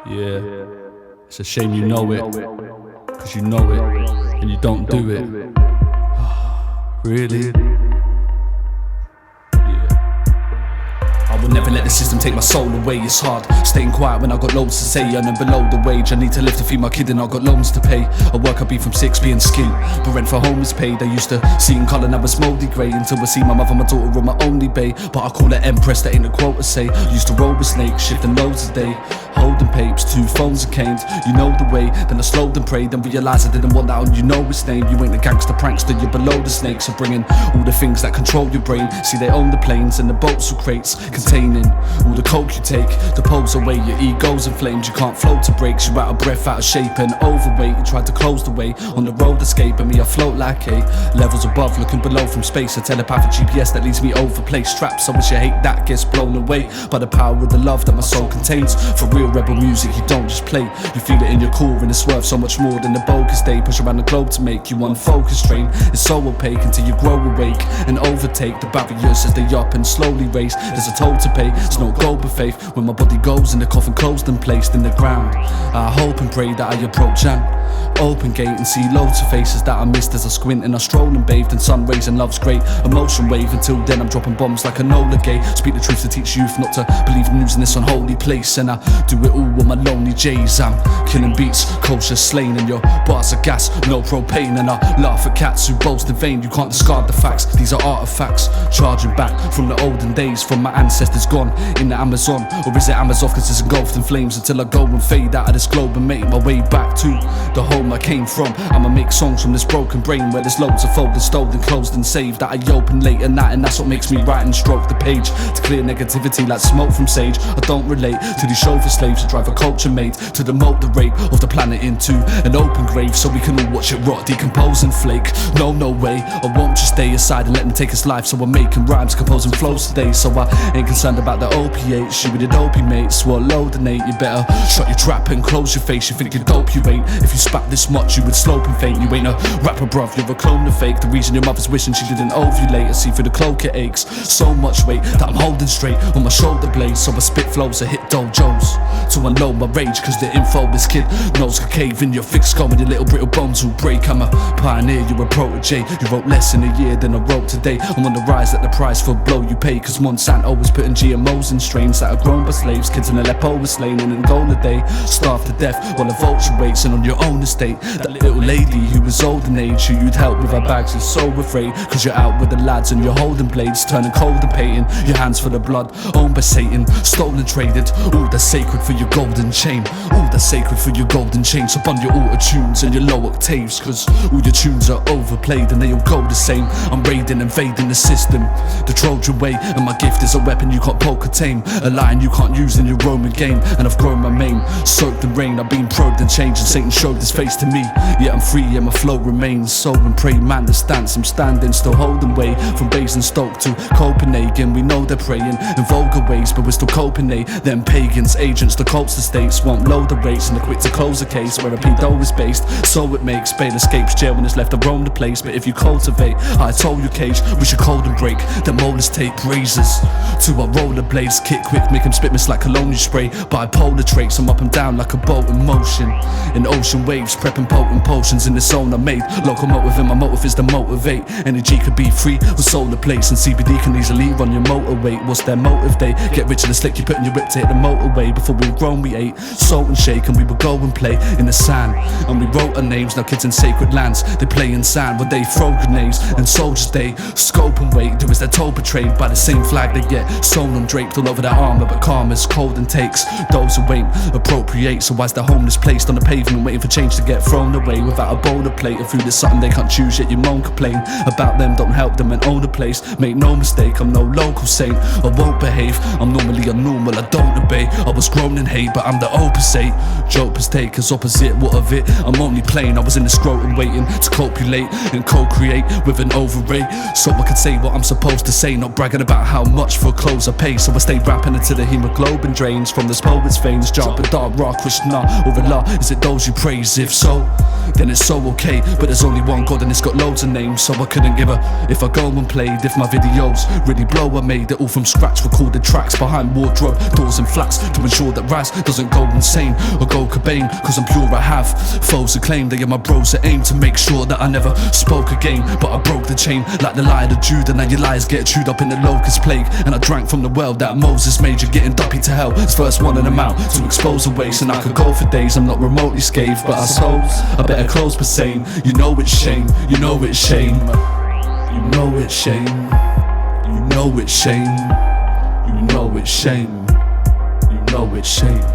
Yeah, it's a shame you know it, cause you know it, and you don't do it. Really? I will never let the system take my soul away, it's hard staying quiet when I got loads to say. Earning below the wage, I need to live to feed my kid and I got loans to pay. I work a beat from 6 being skint, but rent for home is paid. I used to see in colour, now it's mouldy grey, until I see my mother, my daughter and my only bae. But I call her empress, that ain't a quote to say. Used to roll with snakes, shifting loads a day, holding papes, 2 phones and canes. You know the way, then I slowed and prayed, then realised I didn't want that on you know his name. You ain't a gangster prankster, you're below the snakes. So bringing all the things that control your brain. See, they own the planes and the boats with crates, containing all the coke you take, to pose away your ego's inflamed. You can't float to breaks, you're out of breath, out of shape and overweight. You tried to close the way on the road escape, and me I float like a levels above, looking below from space. A telepathic GPS that leads me over place. Traps, I wish you hate that gets blown away by the power of the love that my soul contains. For real rebel music, you don't just play, you feel it in your core, and it's worth so much more than the bogus day. Push around the globe to make you unfocused. Train it's so opaque until you grow awake and overtake the barriers as they up and slowly race. There's a toll to pay, it's no gold but faith. When my body goes and the coffin closed and placed in the ground, I hope and pray that I approach an open gate and see loads of faces that I missed as I squint and I stroll and bathed in sun rays and love's great emotion wave. Until then I'm dropping bombs like a Nola Gay. Speak the truth to teach youth not to believe news in this unholy place, and I do it all with my lonely J's. I'm killing beats, kosher slain, and your bars are gas, no propane. And I laugh at cats who boast in vain. You can't discard the facts, these are artifacts charging back from the olden days, from my ancestors gone in the Amazon. Or is it Amazon cause it's engulfed in flames, until I go and fade out of this globe and make my way back to the home I came from. I'ma make songs from this broken brain where there's loads of folded, stolen, closed and saved that I open late at night, and that's what makes me write and stroke the page to clear negativity like smoke from sage. I don't relate to these chauffeur slaves who drive a culture made to demote the rape of the planet into an open grave, so we can all watch it rot, decompose and flake. No way, I won't just stay aside and let them take his life. So I'm making rhymes, composing flows today, so I ain't concerned about the opiates. You with the dopey mate, swallow the Nate. You better shut your trap and close your face. You think you're dope, you ain't. If you spat this much you would slope and faint. You ain't a rapper bruv, you're a clone of fake. The reason your mother's wishing she didn't ovulate. I see through the cloak it aches, so much weight that I'm holding straight on my shoulder blades. So I spit flows that hit dojos to unload my rage, cause the info this kid knows could cave in your thick skull and your little brittle bones will break. I'm a pioneer, you're a protege. You wrote less in a year than I wrote today. I'm on the rise at the price for blow you pay, cause Monsanto was putting GMOs in strains that are grown by slaves. Kids in Aleppo were slain in Angola, they starved to death while a vulture waits. And on your own estate, that little lady who was old in age, who you'd help with her bags, is so afraid, cause you're out with the lads and you're holding blades, turning cold and painting your hands for the blood owned by Satan. Stolen, traded, all that's sacred for your golden chain, all that's sacred for your golden chain. So bun your auto tunes and your low octaves, cause all your tunes are overplayed and they all go the same. I'm raiding, invading the system, the Trojan way, and my gift is a weapon you can't poke or tame, a line you can't use in your Roman game. And I've grown my mane, soaked in rain, I've been probed and changed, and Satan showed his face to me. Yet I'm free and my flow remains. So and pray, man, the stance I'm standing, still holding way from Basingstoke to Copenhagen. We know they're praying in vulgar ways, but we're still coping, they them pagans, agents, the cults, the states won't load the rates, and they're quick to close a case where a pedo is based. So it makes bail escapes jail when it's left to roam the place. But if you cultivate, I told you cage, we should cold and break the molars, tape razors to our rollerblades. Kick quick, make them spit mist like cologne spray. Bipolar traits, I'm up and down like a boat in motion in ocean waves, prepping potent potions in the zone I made. Locomotive in my motive is to motivate. Energy could be free with solar plates, and CBD can easily run your motor weight. What's their motive? They get rich in the slick, you put in your whip to hit the motorway. Before we were grown we ate salt and shake, and we would go and play in the sand, and we wrote our names. Now kids in sacred lands, they play in sand where they throw grenades, and soldiers they scope and wait. Do as they're told, betrayed by the same flag they get sewn and draped all over their armour. But karma's cold and takes those who ain't appropriate. So why's the homeless placed on the pavement waiting for change to get thrown away without a boulder plate? If food is something they can't choose, yet you moan, complain about them, don't help them and own the place. Make no mistake, I'm no local saint, I won't behave. I'm normally unnormal, I don't obey. I was grown in hate, but I'm the opposite. Jokers take as opposite, what of it? I'm only playing, I was in the scrotum waiting to copulate and co-create with an overrate, so I could say what I'm supposed to say, not bragging about how much for clothes I pay. So I stay rapping until the hemoglobin drains from this poet's veins. Jah, Buddha, Ra, Krishna, or Allah, is it those you praise? If so, then it's so okay. But there's only one God and it's got loads of names, so I couldn't give a if I go and played. If my videos really blow, I made it all from scratch. Recorded tracks behind wardrobe doors and flats to ensure that Raz doesn't go insane or go Cobain. Cause I'm pure, I have foes who claim they are my bros that aim to make sure that I never spoke again. But I broke the chain like the Lion of Judah. Now your lies get chewed up in the locust plague. And I drank from the well that Moses made. You're getting duppy to hell. It's verse 1 and I'm out to expose the waste. And I could go for days, I'm not remotely scathed, but I suppose I better close per sane. You know it's shame, you know it's shame. You know it's shame, you know it's shame. You know it's shame, you know it's shame.